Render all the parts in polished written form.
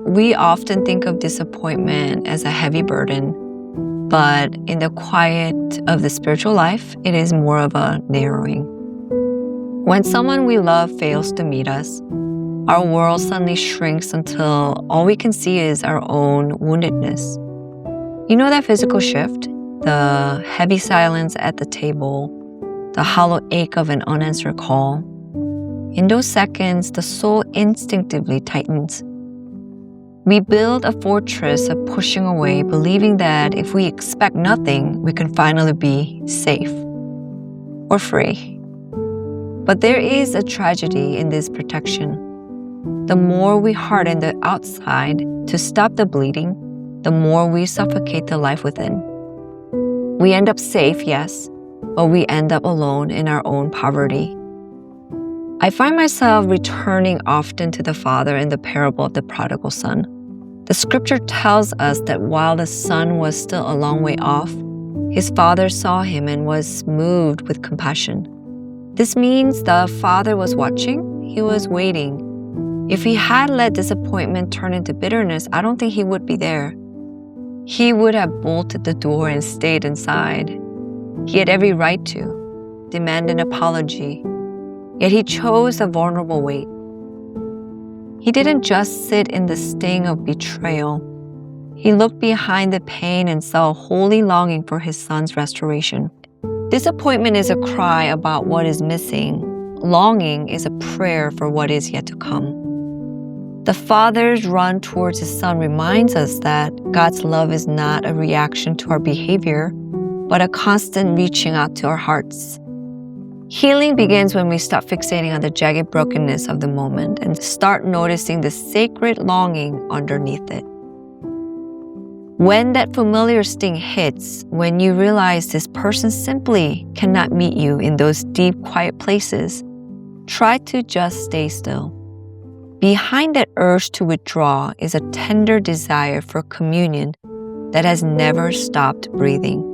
We often think of disappointment as a heavy burden, but in the quiet of the spiritual life, it is more of a narrowing. When someone we love fails to meet us, our world suddenly shrinks until all we can see is our own woundedness. You know that physical shift? The heavy silence at the table, the hollow ache of an unanswered call. In those seconds, the soul instinctively tightens. We build a fortress of pushing away, believing that if we expect nothing, we can finally be safe or free. But there is a tragedy in this protection. The more we harden the outside to stop the bleeding, the more we suffocate the life within. We end up safe, yes, but we end up alone in our own poverty. I find myself returning often to the Father in the parable of the prodigal son. The scripture tells us that while the son was still a long way off, his father saw him and was moved with compassion. This means the father was watching, he was waiting. If he had let disappointment turn into bitterness, I don't think he would be there. He would have bolted the door and stayed inside. He had every right to demand an apology, yet he chose a vulnerable wait. He didn't just sit in the sting of betrayal. He looked behind the pain and saw a holy longing for his son's restoration. Disappointment is a cry about what is missing. Longing is a prayer for what is yet to come. The Father's run towards his son reminds us that God's love is not a reaction to our behavior, but a constant reaching out to our hearts. Healing begins when we stop fixating on the jagged brokenness of the moment and start noticing the sacred longing underneath it. When that familiar sting hits, when you realize this person simply cannot meet you in those deep, quiet places, try to just stay still. Behind that urge to withdraw is a tender desire for communion that has never stopped breathing.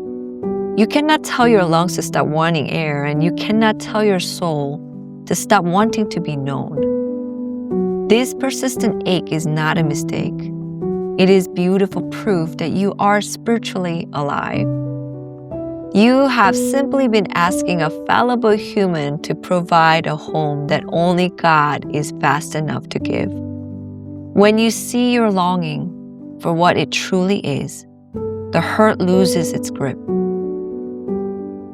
You cannot tell your lungs to stop wanting air, and you cannot tell your soul to stop wanting to be known. This persistent ache is not a mistake. It is beautiful proof that you are spiritually alive. You have simply been asking a fallible human to provide a home that only God is vast enough to give. When you see your longing for what it truly is, the hurt loses its grip.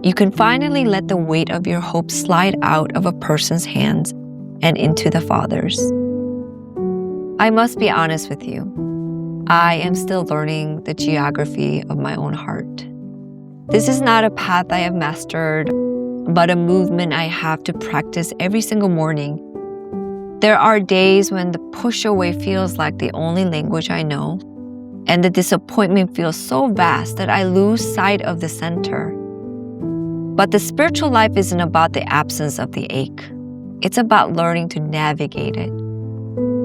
You can finally let the weight of your hope slide out of a person's hands and into the Father's. I must be honest with you. I am still learning the geography of my own heart. This is not a path I have mastered, but a movement I have to practice every single morning. There are days when the push away feels like the only language I know, and the disappointment feels so vast that I lose sight of the center. But the spiritual life isn't about the absence of the ache. It's about learning to navigate it.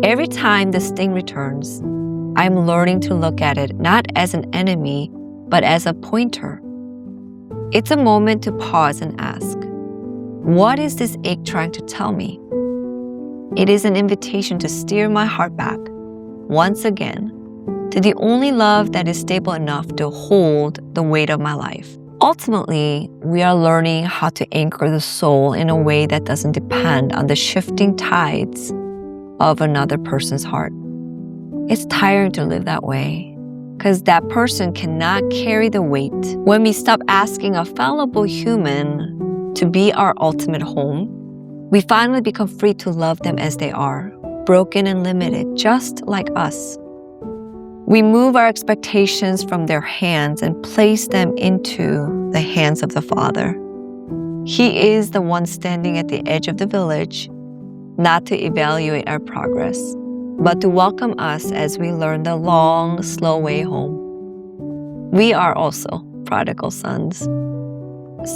Every time the sting returns, I'm learning to look at it not as an enemy, but as a pointer. It's a moment to pause and ask, what is this ache trying to tell me? It is an invitation to steer my heart back, once again, to the only love that is stable enough to hold the weight of my life. Ultimately, we are learning how to anchor the soul in a way that doesn't depend on the shifting tides of another person's heart. It's tiring to live that way, because that person cannot carry the weight. When we stop asking a fallible human to be our ultimate home, we finally become free to love them as they are, broken and limited, just like us. We move our expectations from their hands and place them into the hands of the Father. He is the one standing at the edge of the village, not to evaluate our progress, but to welcome us as we learn the long, slow way home. We are also prodigal sons.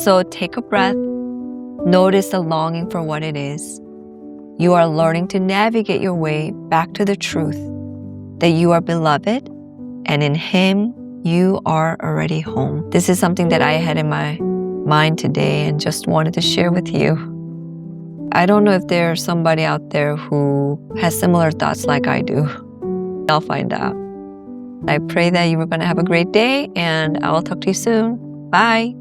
So take a breath, notice the longing for what it is. You are learning to navigate your way back to the truth that you are beloved, and in Him, you are already home. This is something that I had in my mind today and just wanted to share with you. I don't know if there's somebody out there who has similar thoughts like I do. I'll find out. I pray that you are going to have a great day, and I will talk to you soon. Bye.